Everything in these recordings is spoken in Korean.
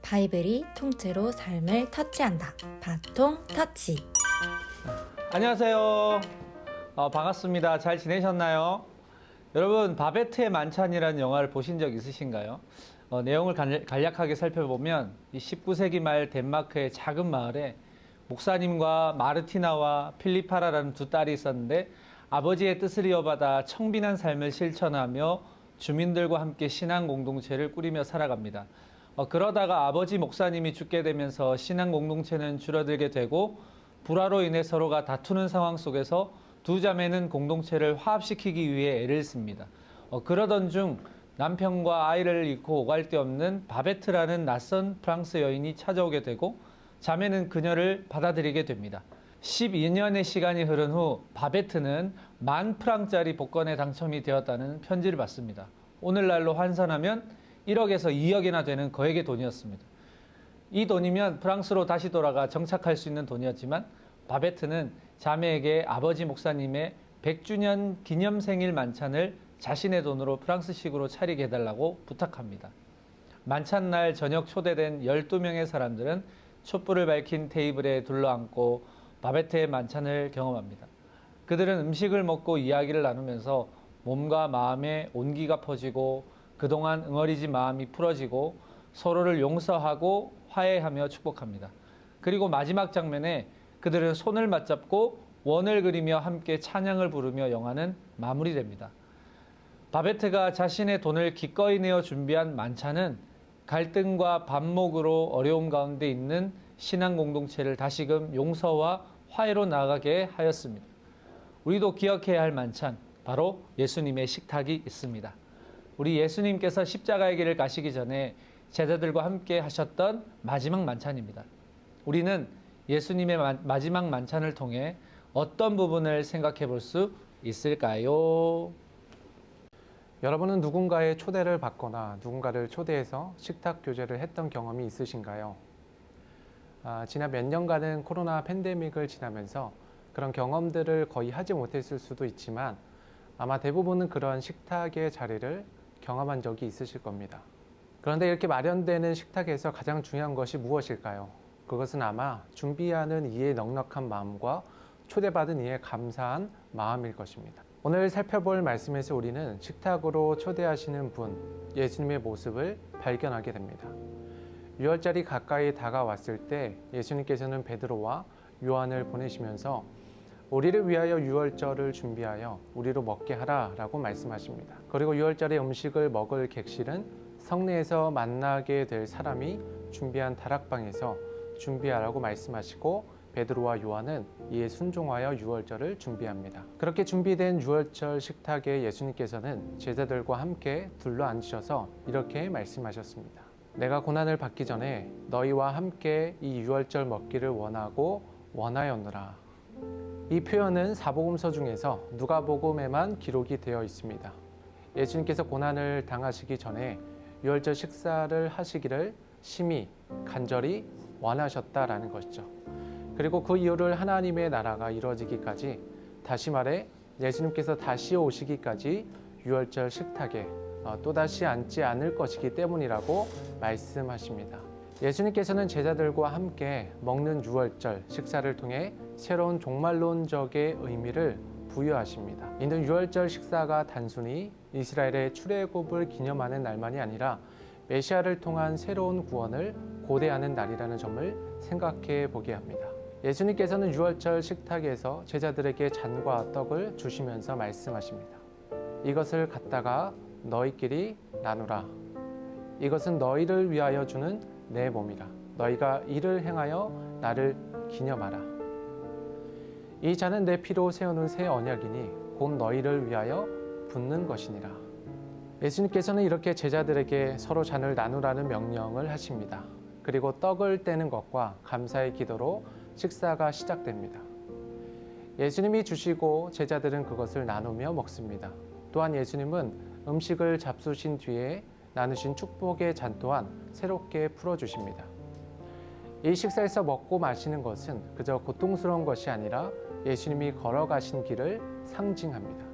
바이블이 통째로 삶을 터치한다. 바통 터치. 안녕하세요. 반갑습니다. 잘 지내셨나요? 여러분, 바베트의 만찬이라는 영화를 보신 적 있으신가요? 내용을 간략하게 살펴보면 이 19세기 말 덴마크의 작은 마을에 목사님과 마르티나와 필리파라라는 두 딸이 있었는데 아버지의 뜻을 이어받아 청빈한 삶을 실천하며 주민들과 함께 신앙 공동체를 꾸리며 살아갑니다. 그러다가 아버지 목사님이 죽게 되면서 신앙 공동체는 줄어들게 되고 불화로 인해 서로가 다투는 상황 속에서 두 자매는 공동체를 화합시키기 위해 애를 씁니다. 그러던 중 남편과 아이를 잃고 오갈 데 없는 바베트라는 낯선 프랑스 여인이 찾아오게 되고 자매는 그녀를 받아들이게 됩니다. 12년의 시간이 흐른 후 바베트는 10,000프랑짜리 복권에 당첨이 되었다는 편지를 받습니다. 오늘날로 환산하면 1억에서 2억이나 되는 거액의 돈이었습니다. 이 돈이면 프랑스로 다시 돌아가 정착할 수 있는 돈이었지만 바베트는 자매에게 아버지 목사님의 100주년 기념생일 만찬을 자신의 돈으로 프랑스식으로 차리게 해달라고 부탁합니다. 만찬날 저녁 초대된 12명의 사람들은 촛불을 밝힌 테이블에 둘러앉고 바베트의 만찬을 경험합니다. 그들은 음식을 먹고 이야기를 나누면서 몸과 마음에 온기가 퍼지고 그동안 응어리진 마음이 풀어지고 서로를 용서하고 화해하며 축복합니다. 그리고 마지막 장면에 그들은 손을 맞잡고 원을 그리며 함께 찬양을 부르며 영화는 마무리됩니다. 바베트가 자신의 돈을 기꺼이 내어 준비한 만찬은 갈등과 반목으로 어려움 가운데 있는 신앙 공동체를 다시금 용서와 화해로 나아가게 하였습니다. 우리도 기억해야 할 만찬, 바로 예수님의 식탁이 있습니다. 우리 예수님께서 십자가의 길을 가시기 전에 제자들과 함께 하셨던 마지막 만찬입니다. 우리는 예수님의 마지막 만찬을 통해 어떤 부분을 생각해 볼 수 있을까요? 여러분은 누군가의 초대를 받거나 누군가를 초대해서 식탁 교제를 했던 경험이 있으신가요? 지난 몇 년간은 코로나 팬데믹을 지나면서 그런 경험들을 거의 하지 못했을 수도 있지만 아마 대부분은 그런 식탁의 자리를 경험한 적이 있으실 겁니다. 그런데 이렇게 마련되는 식탁에서 가장 중요한 것이 무엇일까요? 그것은 아마 준비하는 이의 넉넉한 마음과 초대받은 이의 감사한 마음일 것입니다. 오늘 살펴볼 말씀에서 우리는 식탁으로 초대하시는 분, 예수님의 모습을 발견하게 됩니다. 유월절이 가까이 다가왔을 때 예수님께서는 베드로와 요한을 보내시면서 우리를 위하여 유월절을 준비하여 우리로 먹게 하라 라고 말씀하십니다. 그리고 유월절의 음식을 먹을 객실은 성내에서 만나게 될 사람이 준비한 다락방에서 준비하라고 말씀하시고 베드로와 요한은 이에 순종하여 유월절을 준비합니다. 그렇게 준비된 유월절 식탁에 예수님께서는 제자들과 함께 둘러앉으셔서 이렇게 말씀하셨습니다. 내가 고난을 받기 전에 너희와 함께 이 유월절 먹기를 원하고 원하였노라. 이 표현은 사복음서 중에서 누가복음에만 기록이 되어 있습니다. 예수님께서 고난을 당하시기 전에 유월절 식사를 하시기를 심히 간절히 원하셨다라는 것이죠. 그리고 그 이유를 하나님의 나라가 이루어지기까지, 다시 말해 예수님께서 다시 오시기까지 유월절 식탁에 또다시 앉지 않을 것이기 때문이라고 말씀하십니다. 예수님께서는 제자들과 함께 먹는 유월절 식사를 통해 새로운 종말론적의 의미를 부여하십니다. 이는 유월절 식사가 단순히 이스라엘의 출애굽을 기념하는 날만이 아니라 메시아를 통한 새로운 구원을 고대하는 날이라는 점을 생각해 보게 합니다. 예수님께서는 유월절 식탁에서 제자들에게 잔과 떡을 주시면서 말씀하십니다. 이것을 갖다가 너희끼리 나누라. 이것은 너희를 위하여 주는 내 몸이라. 너희가 이를 행하여 나를 기념하라. 이 잔은 내 피로 세우는 새 언약이니 곧 너희를 위하여 붓는 것이니라. 예수님께서는 이렇게 제자들에게 서로 잔을 나누라는 명령을 하십니다. 그리고 떡을 떼는 것과 감사의 기도로 식사가 시작됩니다. 예수님이 주시고 제자들은 그것을 나누며 먹습니다. 또한 예수님은 음식을 잡수신 뒤에 나누신 축복의 잔 또한 새롭게 풀어주십니다. 이 식사에서 먹고 마시는 것은 그저 고통스러운 것이 아니라 예수님이 걸어가신 길을 상징합니다.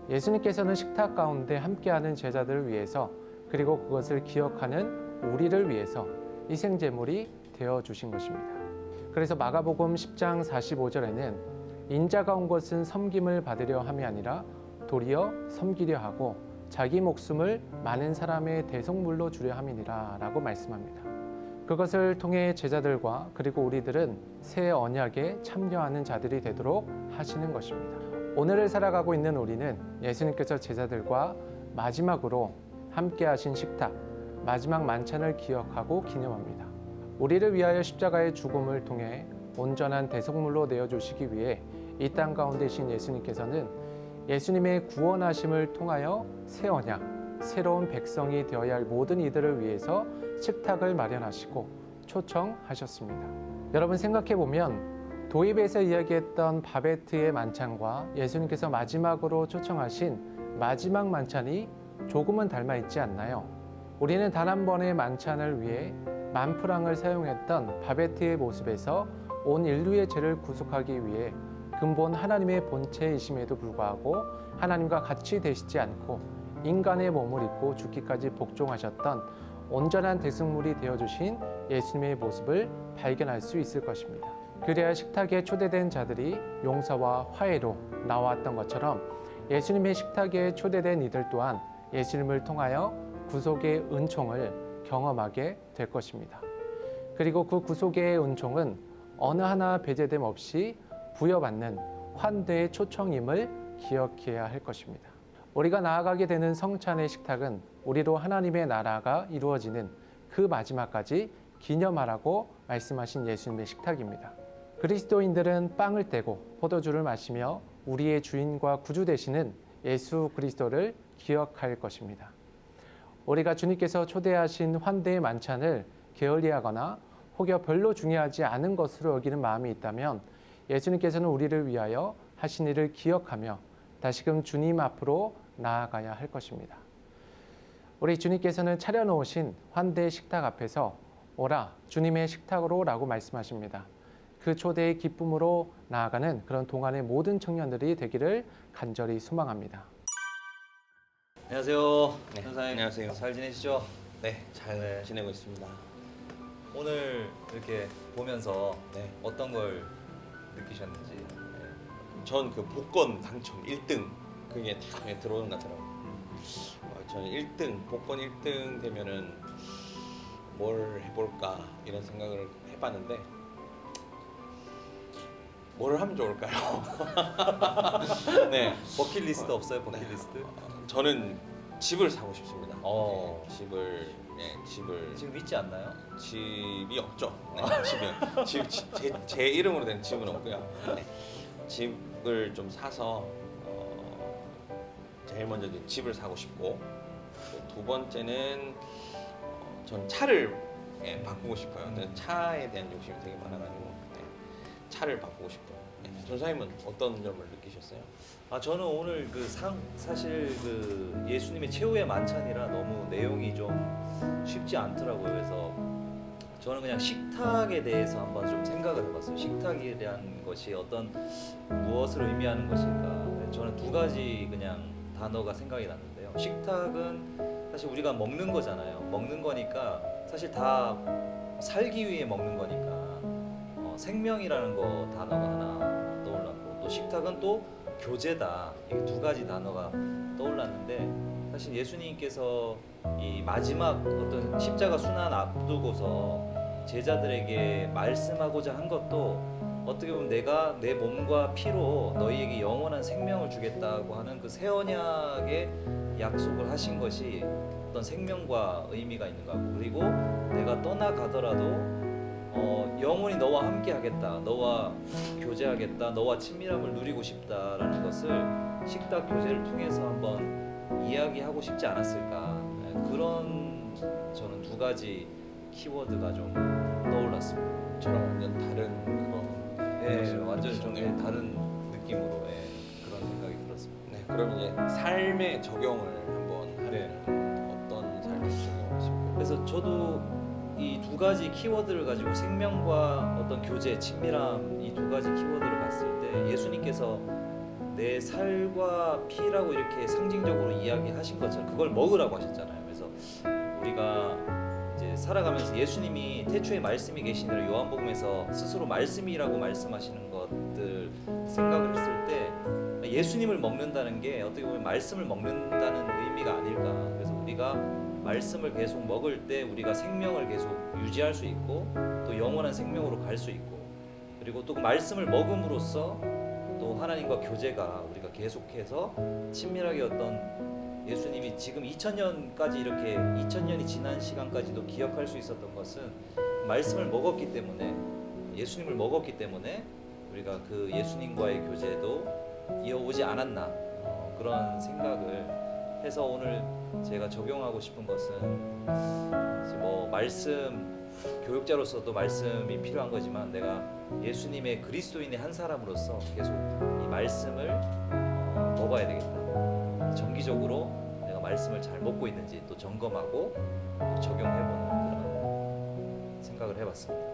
예수님께서는 식탁 가운데 함께하는 제자들을 위해서 그리고 그것을 기억하는 우리를 위해서 희생제물이 되어 주신 것입니다. 그래서 마가복음 10장 45절에는 인자가 온 것은 섬김을 받으려 함이 아니라 도리어 섬기려 하고 자기 목숨을 많은 사람의 대속물로 주려 함이니라 라고 말씀합니다. 그것을 통해 제자들과 그리고 우리들은 새 언약에 참여하는 자들이 되도록 하시는 것입니다. 오늘을 살아가고 있는 우리는 예수님께서 제자들과 마지막으로 함께 하신 식탁, 마지막 만찬을 기억하고 기념합니다. 우리를 위하여 십자가의 죽음을 통해 온전한 대속물로 내어주시기 위해 이 땅 가운데 신 예수님께서는 예수님의 구원하심을 통하여 새 언약, 새로운 백성이 되어야 할 모든 이들을 위해서 식탁을 마련하시고 초청하셨습니다. 여러분 생각해보면 도입에서 이야기했던 바베트의 만찬과 예수님께서 마지막으로 초청하신 마지막 만찬이 조금은 닮아 있지 않나요? 우리는 단 한 번의 만찬을 위해 만프랑을 사용했던 바베트의 모습에서 온 인류의 죄를 구속하기 위해 근본 하나님의 본체이심에도 불구하고 하나님과 같이 되시지 않고 인간의 몸을 입고 죽기까지 복종하셨던 온전한 대승물이 되어주신 예수님의 모습을 발견할 수 있을 것입니다. 그래야 식탁에 초대된 자들이 용서와 화해로 나왔던 것처럼 예수님의 식탁에 초대된 이들 또한 예수님을 통하여 구속의 은총을 경험하게 될 것입니다. 그리고 그 구속의 은총은 어느 하나 배제됨 없이 부여받는 환대의 초청임을 기억해야 할 것입니다. 우리가 나아가게 되는 성찬의 식탁은 우리로 하나님의 나라가 이루어지는 그 마지막까지 기념하라고 말씀하신 예수님의 식탁입니다. 그리스도인들은 빵을 떼고 포도주를 마시며 우리의 주인과 구주 되시는 예수 그리스도를 기억할 것입니다. 우리가 주님께서 초대하신 환대의 만찬을 게을리하거나 혹여 별로 중요하지 않은 것으로 여기는 마음이 있다면 예수님께서는 우리를 위하여 하신 일을 기억하며 다시금 주님 앞으로 나아가야 할 것입니다. 우리 주님께서는 차려놓으신 환대의 식탁 앞에서 오라 주님의 식탁으로 라고 말씀하십니다. 그 초대의 기쁨으로 나아가는 그런 동안의 모든 청년들이 되기를 간절히 소망합니다. 안녕하세요. 네, 선사님. 안녕하세요. 잘 지내시죠? 네, 잘 네. 지내고 있습니다. 오늘 이렇게 보면서 네, 어떤 걸 느끼셨는지. 전 그 복권 당첨 1등 그게 딱 눈에 들어오는 것 같더라고요. 저는 1등, 복권 1등 되면은 뭘 해볼까 이런 생각을 해봤는데 뭘 하면 좋을까요? 네, 버킷리스트 없어요? 버킷리스트? 저는 집을 사고 싶습니다. 어. 네, 집을 지금 있지 않나요? 집이 없죠. 네, 제 이름으로 된 집은 없고요. 네, 집을 좀 사서 제일 먼저 이제 집을 사고 싶고 또 두 번째는 전 차를 바꾸고 싶어요. 근데 차에 대한 욕심이 되게 많아가지고 차를 바꾸고 싶어요. 전사님은 어떤 점을 느끼셨어요? 아 저는 오늘 사실 예수님의 최후의 만찬이라 너무 내용이 좀 쉽지 않더라고요. 그래서 저는 그냥 식탁에 대해서 한번 좀 생각을 해봤어요. 식탁이라는 것이 무엇을 의미하는 것일까? 저는 두 가지 그냥 단어가 생각이 났는데요. 식탁은 사실 우리가 먹는 거잖아요. 먹는 거니까 사실 다 살기 위해 먹는 거니까 생명이라는 거 단어가 하나 떠올랐고 또 식탁은 또 교제다. 이게 두 가지 단어가 떠올랐는데 사실 예수님께서 이 마지막 어떤 십자가 순환 앞두고서 제자들에게 말씀하고자 한 것도 어떻게 보면 내가 내 몸과 피로 너희에게 영원한 생명을 주겠다고 하는 그 새 언약의 약속을 하신 것이 어떤 생명과 의미가 있는 것 같고 그리고 내가 떠나가더라도 영원히 너와 함께 하겠다, 너와 교제하겠다, 너와 친밀함을 누리고 싶다라는 것을 식탁 교제를 통해서 한번 이야기하고 싶지 않았을까. 그런 저는 두 가지 키워드가 좀 떠올랐습니다. 저랑 완전 다른 그런 네, 완전 좀 네. 다른 느낌으로 그런 생각이 들었습니다. 네, 그럼 이제 삶의 적용을 한번 하면 네. 어떤 삶을 적용하십니까? 그래서 저도 이 두 가지 키워드를 가지고 생명과 어떤 교제, 친밀함 이 두 가지 키워드를 봤을 때 예수님께서 내 살과 피라고 이렇게 상징적으로 이야기하신 것처럼 그걸 먹으라고 하셨잖아요. 그래서 우리가 이제 살아가면서 예수님이 태초에 말씀이 계시니라 요한복음에서 스스로 말씀이라고 말씀하시는 것들 생각을 했을 때 예수님을 먹는다는 게 어떻게 보면 말씀을 먹는다는 의미가 아닐까. 그래서 우리가 말씀을 계속 먹을 때 우리가 생명을 계속 유지할 수 있고 또 영원한 생명으로 갈 수 있고, 그리고 또 그 말씀을 먹음으로써 또 하나님과 교제가 우리가 계속해서 친밀하게 어떤 예수님이 지금 2000년까지 이렇게 2000년이 지난 시간까지도 기억할 수 있었던 것은 말씀을 먹었기 때문에, 예수님을 먹었기 때문에 우리가 그 예수님과의 교제도 이어오지 않았나, 그런 생각을 해서 오늘 제가 적용하고 싶은 것은 뭐 말씀 교육자로서도 말씀이 필요한 거지만 내가 예수님의 그리스도인의 한 사람으로서 계속 이 말씀을 먹어야 되겠다. 정기적으로 내가 말씀을 잘 먹고 있는지 또 점검하고 또 적용해보는 그런 생각을 해봤습니다.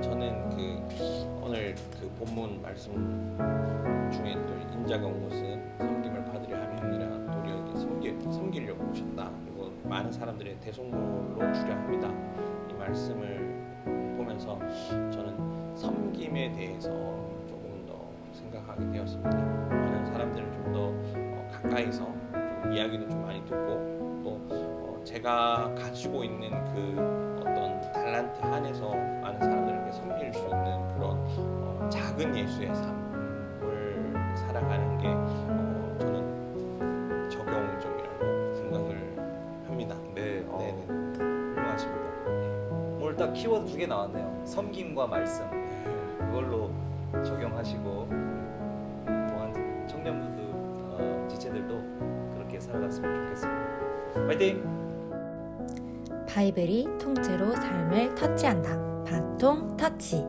저는 오늘 그 본문 말씀 중에 또 인자가 온 것은 섬김을 받으려 함이 아니라 도리어 섬기려고 오셨다. 그리고 많은 사람들의 대속물로 주려 합니다. 이 말씀을 보면서 저는 섬김에 대해서 조금 더 생각하게 되었습니다. 많은 사람들을 좀 더 가까이서 좀 이야기도 좀 많이 듣고 또 제가 가지고 있는 그 어떤 달란트 안에서 많은 사람들에게 섬길 수 있는 그런 작은 예수의 삶을 살아가는 게 저는 적용점이라고 생각을 합니다. 네, 네네. 훌륭하십니다. 오늘 딱 키워드 2개 나왔네요. 섬김과 말씀. 그걸로 적용하시고 또한 청년분들, 지체들도 그렇게 살아갔으면 좋겠습니다. 화이팅! 바이블이 통째로 삶을 터치한다. 바통 터치.